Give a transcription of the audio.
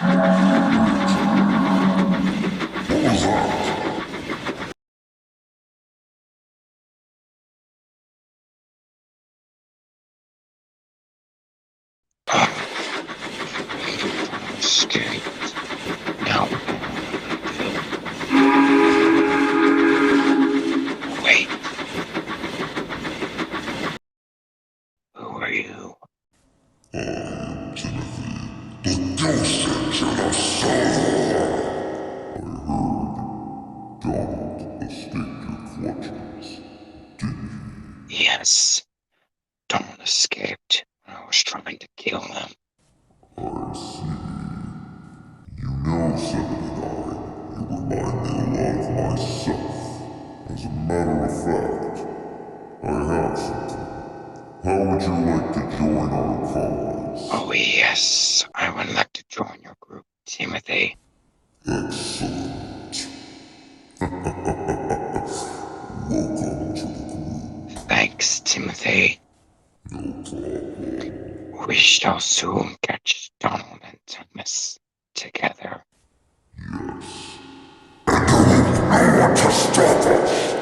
What was that? Escaped. Now what do I do? Wait. Who are you? I'm Timothy, the Ghost Engine of Solar. I heard Donald escaped your clutches, didn't Yes. Donald escaped. I was trying to kill him. you? I see. You know, 79, you remind me a lot of myself. As a matter of fact, I have something. How would you like to join our cause? Oh, yes. I would like to join your group, Timothy. Excellent. Welcome to the group. Thanks, Timothy. No problem. We shall soon catch Donald and Thomas together. Yes. And there will be no one to stop us.